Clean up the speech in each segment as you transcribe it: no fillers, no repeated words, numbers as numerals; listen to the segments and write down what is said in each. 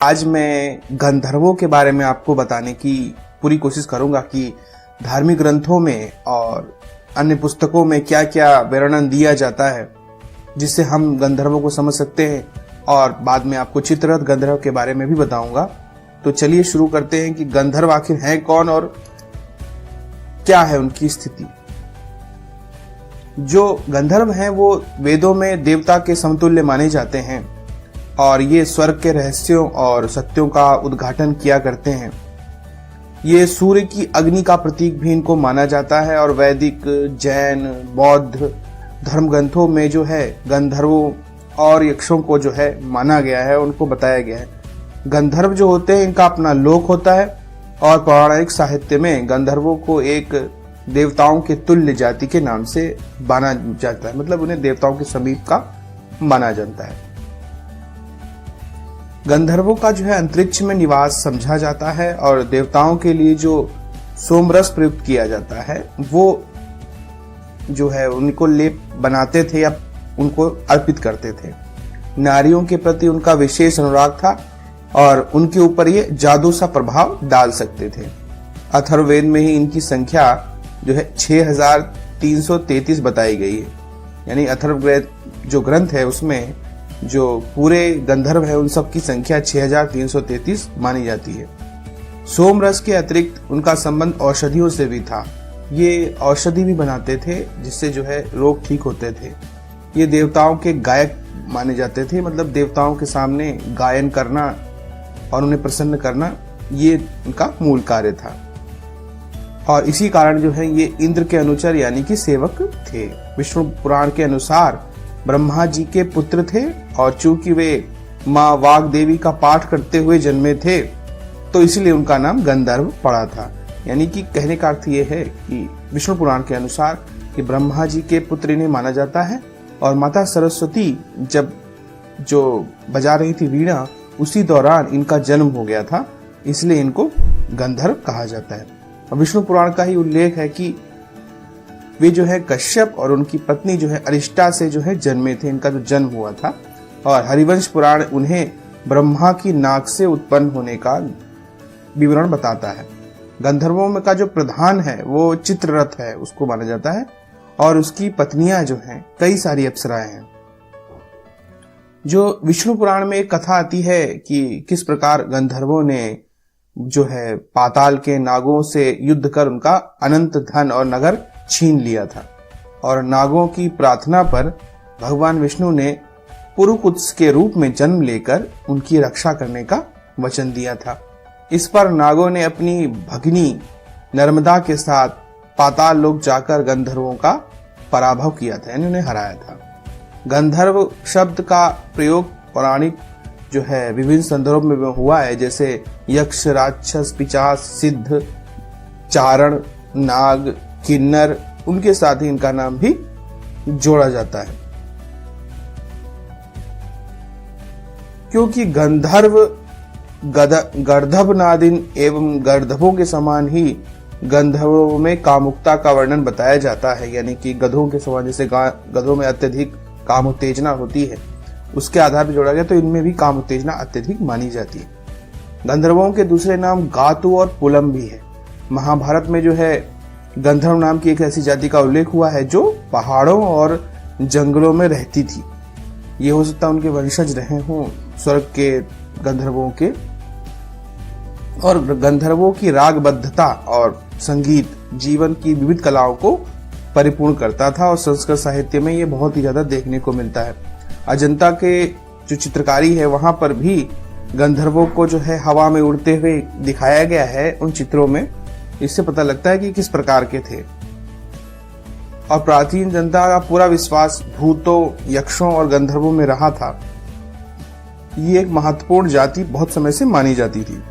आज मैं गंधर्वों के बारे में आपको बताने की पूरी कोशिश करूंगा कि धार्मिक ग्रंथों में और अन्य पुस्तकों में क्या क्या वर्णन दिया जाता है जिससे हम गंधर्वों को समझ सकते हैं, और बाद में आपको चित्ररथ गंधर्व के बारे में भी बताऊंगा। तो चलिए शुरू करते हैं कि गंधर्व आखिर हैं कौन और क्या है उनकी स्थिति। जो गंधर्व हैं वो वेदों में देवता के समतुल्य माने जाते हैं और ये स्वर्ग के रहस्यों और सत्यों का उद्घाटन किया करते हैं। ये सूर्य की अग्नि का प्रतीक भी इनको माना जाता है और वैदिक, जैन, बौद्ध धर्म ग्रंथों में जो है गंधर्वों और यक्षों को जो है माना गया है, उनको बताया गया है। गंधर्व जो होते हैं इनका अपना लोक होता है और पौराणिक साहित्य में गंधर्वों को एक देवताओं के तुल्य जाति के नाम से माना जाता है, मतलब उन्हें देवताओं के समीप का माना जाता है। गंधर्वों का जो है अंतरिक्ष में निवास समझा जाता है और देवताओं के लिए जो सोमरस प्रयुक्त किया जाता है वो जो है उनको लेप बनाते थे या उनको अर्पित करते थे। नारियों के प्रति उनका विशेष अनुराग था और उनके ऊपर ये जादू सा प्रभाव डाल सकते थे। अथर्ववेद में ही इनकी संख्या जो है 6333 बताई गई है। यानी अथर्ववेद जो ग्रंथ है उसमें जो पूरे गंधर्व है उन सब की संख्या 6333 मानी जाती है। सोमरस के अतिरिक्त उनका संबंध औषधियों से भी था। ये औषधि भी बनाते थे जिससे जो है रोग ठीक होते थे। ये देवताओं के गायक माने जाते थे, मतलब देवताओं के सामने गायन करना और उन्हें प्रसन्न करना ये उनका मूल कार्य था। और इसी कारण जो है ये इंद्र के अनुचर यानी कि सेवक थे। विष्णु पुराण के अनुसार ब्रह्मा जी के पुत्र थे और चूंकि वे माँ वाग देवी का पाठ करते हुए जन्मे थे तो इसलिए उनका नाम गंधर्व पड़ा था। यानी कि कहने का अर्थ ये है कि विष्णु पुराण के अनुसार कि ब्रह्मा जी के पुत्र इन्हें माना जाता है और माता सरस्वती जब जो बजा रही थी वीणा उसी दौरान इनका जन्म हो गया था, इसलिए इनको गंधर्व कहा जाता है। और विष्णु पुराण का ही उल्लेख है कि वे जो है कश्यप और उनकी पत्नी जो है अरिष्टा से जो है जन्मे थे, इनका जो जन्म हुआ था। और हरिवंश पुराण उन्हें ब्रह्मा की नाक से उत्पन्न होने का विवरण बताता है। गंधर्वों में का जो प्रधान है वो चित्ररथ है, उसको माना जाता है और उसकी पत्नियां जो हैं कई सारी अप्सराएं हैं। जो विष्णु पुराण में एक कथा आती है कि किस प्रकार गंधर्वों ने जो है पाताल के नागों से युद्ध कर उनका अनंत धन और नगर छीन लिया था और नागों की प्रार्थना पर भगवान विष्णु ने पुरुकुत्स के रूप में जन्म लेकर उनकी रक्षा करने का वचन दिया था। इस पर नागों ने अपनी भगिनी नर्मदा के साथ पाताल लोक जाकर गंधर्वों का पराभव किया था, यानी उन्हें हराया था। गंधर्व शब्द का प्रयोग पौराणिक जो है विभिन्न संदर्भ में हुआ है, जैसे यक्ष, राक्षस, पिशाच, सिद्ध, चारण, नाग, किन्नर, उनके साथ ही इनका नाम भी जोड़ा जाता है। क्योंकि गंधर्व गर्दभनादिन एवं गर्दभों के समान ही गंधर्वों में कामुकता का वर्णन बताया जाता है। यानी कि गधों के समान, जैसे गधों में अत्यधिक काम उत्तेजना होती है, उसके आधार पर जोड़ा गया, तो इनमें भी काम उत्तेजना अत्यधिक मानी जाती है। गंधर्वों के दूसरे नाम गातु और पुलम भी है। महाभारत में जो है गंधर्व नाम की एक ऐसी जाति का उल्लेख हुआ है जो पहाड़ों और जंगलों में रहती थी। ये हो सकता है उनके वंशज रहे हों स्वर्ग के गंधर्वों के। और गंधर्वों की रागबद्धता और संगीत जीवन की विविध कलाओं को परिपूर्ण करता था और संस्कृत साहित्य में ये बहुत ही ज्यादा देखने को मिलता है। अजंता के जो चित्रकारी है वहां पर भी गंधर्वों को जो है हवा में उड़ते हुए दिखाया गया है उन चित्रों में। इससे पता लगता है कि किस प्रकार के थे। और प्राचीन जनता का पूरा विश्वास भूतों, यक्षों और गंधर्वों में रहा था। ये एक महत्वपूर्ण जाति बहुत समय से मानी जाती थी।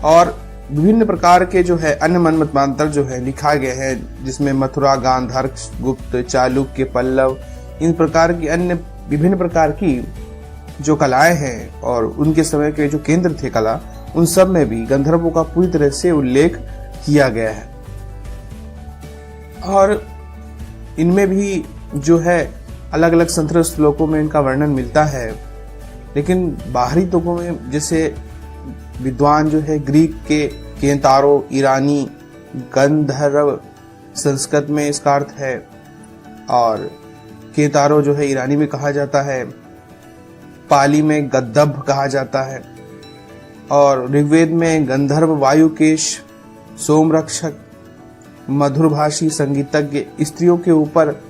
और विभिन्न प्रकार के जो है अन्य मन्वंतर जो है लिखा गए हैं, जिसमें मथुरा, गांधार, गुप्त, चालुक्य, पल्लव, इन प्रकार की अन्य विभिन्न प्रकार की जो कलाएं हैं और उनके समय के जो केंद्र थे कला, उन सब में भी गंधर्वों का पूरी तरह से उल्लेख किया गया है। और इनमें भी जो है अलग अलग संस्कृत श्लोकों में इनका वर्णन मिलता है। लेकिन बाहरी तुकों में जैसे विद्वान जो है ग्रीक के केंतारो, ईरानी गंधर्व, संस्कृत में इसका अर्थ है, और केंतारो जो है ईरानी में कहा जाता है, पाली में गद्दभ कहा जाता है, और ऋग्वेद में गंधर्व, वायुकेश, सोमरक्षक, मधुरभाषी, संगीतज्ञ स्त्रियों के ऊपर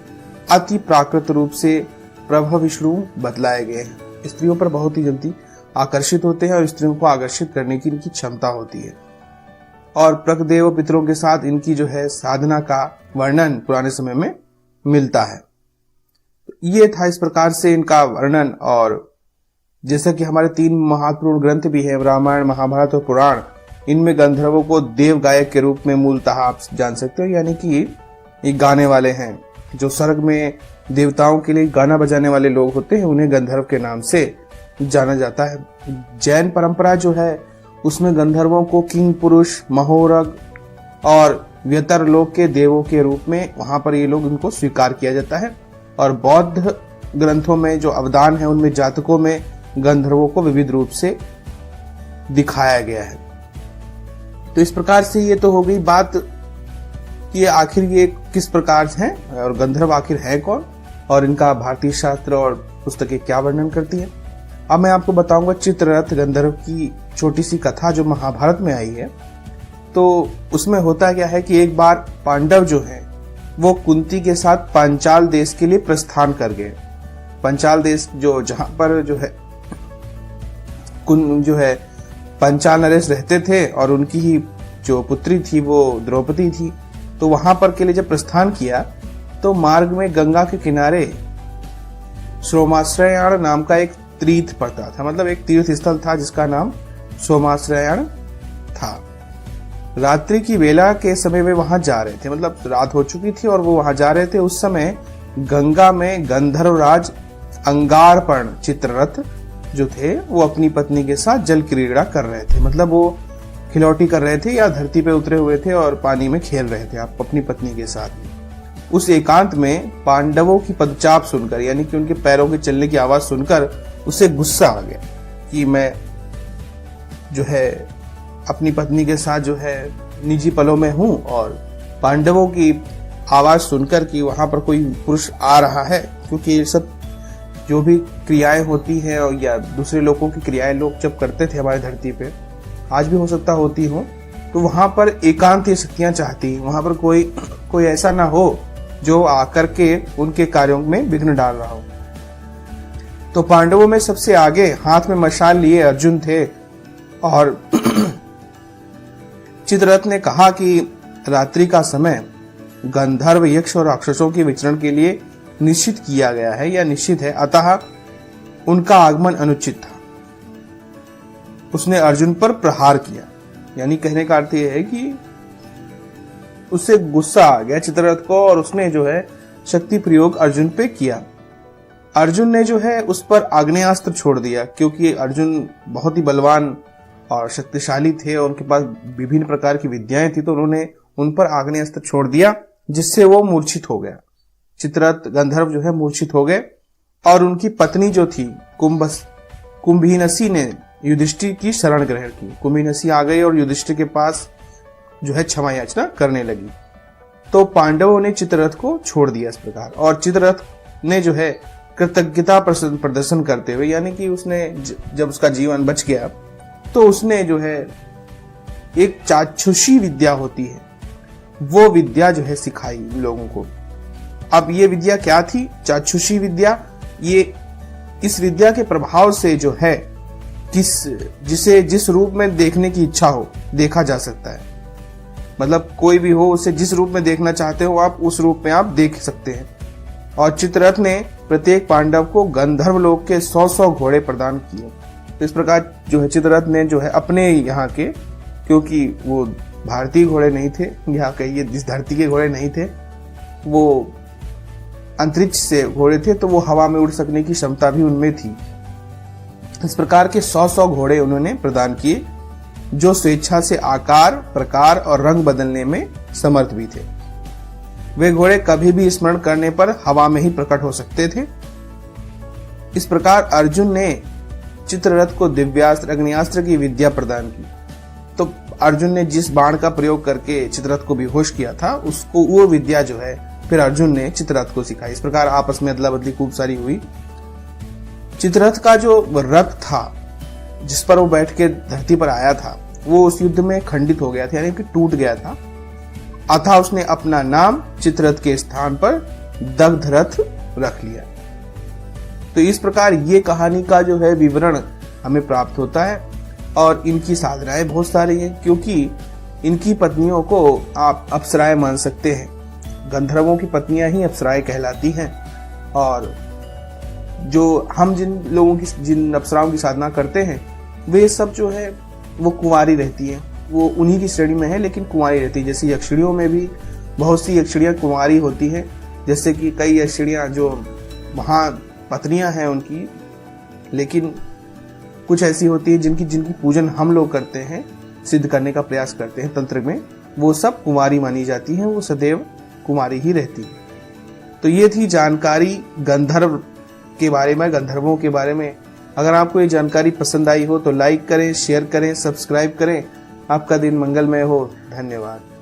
अति प्राकृत रूप से प्रभविष्णु बतलाए गए हैं। स्त्रियों पर बहुत ही जल्दी आकर्षित होते हैं और स्त्रियों को आकर्षित करने की इनकी क्षमता होती है। और प्रकदेव पितरों के साथ इनकी जो है साधना का वर्णन पुराने समय में मिलता है। ये था इस प्रकार से इनका वर्णन। और जैसा कि हमारे 3 महत्वपूर्ण ग्रंथ भी हैं, रामायण, महाभारत और पुराण, इनमें गंधर्वों को देव गायक के रूप में मूलतः आप जान सकते हो, यानी कि ये गाने वाले हैं। जो स्वर्ग में देवताओं के लिए गाना बजाने वाले लोग होते हैं, उन्हें गंधर्व के नाम से जाना जाता है। जैन परंपरा जो है उसमें गंधर्वों को किंग पुरुष, महोरग और व्यतर लोक के देवों के रूप में वहां पर ये लोग इनको स्वीकार किया जाता है। और बौद्ध ग्रंथों में जो अवदान है उनमें जातकों में गंधर्वों को विविध रूप से दिखाया गया है। तो इस प्रकार से ये तो हो गई बात कि आखिर ये किस प्रकार से हैं और गंधर्व आखिर है कौन, और इनका भारतीय शास्त्र और पुस्तकें क्या वर्णन करती हैं। अब मैं आपको बताऊंगा चित्ररथ गंधर्व की छोटी सी कथा जो महाभारत में आई है। तो उसमें होता क्या है कि एक बार पांडव जो हैं वो कुंती के साथ पांचाल देश के लिए प्रस्थान कर गए। पांचाल देश जो जहां पर जो है पंचाल नरेश रहते थे और उनकी ही जो पुत्री थी वो द्रौपदी थी। तो वहां पर के लिए जब प्रस्थान किया तो मार्ग में गंगा के किनारे सोमाश्रयाण नाम का एक तीर्थ पड़ता था, मतलब एक तीर्थ स्थल था जिसका नाम सोमाश्रयाण था। रात्रि की वेला के समय वे वहां जा रहे थे, मतलब रात हो चुकी थी और वो वहां जा रहे थे। उस समय गंगा में गंधर्वराज अंगारपर्ण चित्ररथ जो थे वो अपनी पत्नी के साथ जल क्रीड़ा कर रहे थे, मतलब वो खिलौटी कर रहे थे या धरती पे उतरे हुए थे और पानी में खेल रहे थे आप अपनी पत्नी के साथ। उस एकांत में पांडवों की पदचाप सुनकर, यानी कि उनके पैरों के चलने की आवाज सुनकर उसे गुस्सा आ गया कि मैं जो है अपनी पत्नी के साथ जो है निजी पलों में हूं और पांडवों की आवाज सुनकर कि वहां पर कोई पुरुष आ रहा है, क्योंकि ये सब जो भी क्रियाएं होती हैं या दूसरे लोगों की क्रियाएं लोग जब करते थे हमारी धरती पे, आज भी हो सकता होती हो, तो वहां पर एकांत शक्तियां चाहती, वहां पर कोई ऐसा ना हो जो आकर के उनके कार्यों में विघ्न डाल रहा हो। तो पांडवों में सबसे आगे हाथ में मशाल लिए अर्जुन थे और चित्ररथ ने कहा कि रात्रि का समय गंधर्व, यक्ष और राक्षसों के विचरण के लिए निश्चित किया गया है या निश्चित है, अतः उनका आगमन अनुचित था। उसने अर्जुन पर प्रहार किया, यानी कहने का अर्थ यह है कि उससे गुस्सा आ गया चित्ररथ को और उसने जो है शक्ति प्रयोग अर्जुन पे किया। अर्जुन ने जो है उस पर आग्नेयास्त्र छोड़ दिया, क्योंकि अर्जुन बहुत ही बलवान और शक्तिशाली थे और उनके पास विभिन्न प्रकार की विद्याएं थी, तो उन्होंने उन पर आग्नेयास्त्र छोड़ दिया जिससे वो मूर्छित हो गया। चित्ररथ गंधर्व जो है मूर्छित हो गए और उनकी पत्नी जो थी कुंभीनसी ने युधिष्ठिर की शरण ग्रहण की। कुंभीनसी आ गई और युधिष्ठिर के पास जो है क्षमा याचना करने लगी। तो पांडवों ने चित्ररथ को छोड़ दिया इस प्रकार, और चित्ररथ ने जो है कृतज्ञता प्रदर्शन करते हुए, यानी कि उसने जब उसका जीवन बच गया तो उसने जो है एक चाक्षुषी विद्या होती है वो विद्या जो है सिखाई लोगों को। अब ये विद्या क्या थी? चाक्षुषी विद्या। ये इस विद्या के प्रभाव से जो है जिसे जिस रूप में देखने की इच्छा हो देखा जा सकता है, मतलब कोई भी हो उसे जिस रूप में देखना चाहते हो आप उस रूप में आप देख सकते हैं। और चित्ररथ ने प्रत्येक पांडव को गंधर्व लोक के 100 घोड़े प्रदान किए। तो इस प्रकार जो है चित्ररथ ने जो है अपने यहाँ के, क्योंकि वो भारतीय घोड़े नहीं थे, यहाँ कहिए इस धरती के घोड़े नहीं थे, वो अंतरिक्ष से घोड़े थे, तो वो हवा में उड़ सकने की क्षमता भी उनमें थी। इस प्रकार के 100 घोड़े उन्होंने प्रदान किए जो स्वेच्छा से आकार, प्रकार और रंग बदलने में समर्थ भी थे। वे घोड़े कभी भी स्मरण करने पर हवा में ही प्रकट हो सकते थे। इस प्रकार अर्जुन ने चित्ररथ को दिव्यास्त्र अग्नियास्त्र की विद्या प्रदान की। तो अर्जुन ने जिस बाण का प्रयोग करके चित्ररथ को बेहोश किया था, उसको वो विद्या जो है फिर अर्जुन ने चित्ररथ को सिखाई। इस प्रकार आपस में अदला बदली खूब सारी हुई। चित्ररथ का जो रथ था जिस पर वो बैठ के धरती पर आया था, वो उस युद्ध में खंडित हो गया था, यानी कि टूट गया था। अतः उसने अपना नाम चित्ररथ के स्थान पर दग्धरथ रख लिया। तो इस प्रकार ये कहानी का जो है विवरण हमें प्राप्त होता है। और इनकी साधनाएं बहुत सारी हैं, क्योंकि इनकी पत्नियों को आप अप्सराएं मान सकते हैं। गंधर्वों की पत्नियां ही अप्सराएं कहलाती हैं। और जो हम जिन अप्सराओं की साधना करते हैं, वे सब जो है वो कुंवारी रहती हैं। वो उन्हीं की श्रेणी में है, लेकिन कुंवारी रहती है। जैसे यक्षिणियों में भी बहुत सी यक्षिणियां कुंवारी होती हैं, जैसे कि कई यक्षिणियां जो वहाँ पत्नियां हैं उनकी, लेकिन कुछ ऐसी होती है जिनकी पूजन हम लोग करते हैं, सिद्ध करने का प्रयास करते हैं तंत्र में, वो सब कुंवारी मानी जाती हैं, वो सदैव कुंवारी ही रहती है। तो ये थी जानकारी गंधर्व के बारे में, गंधर्वों के बारे में। अगर आपको ये जानकारी पसंद आई हो तो लाइक करें, शेयर करें, सब्सक्राइब करें। आपका दिन मंगलमय हो। धन्यवाद।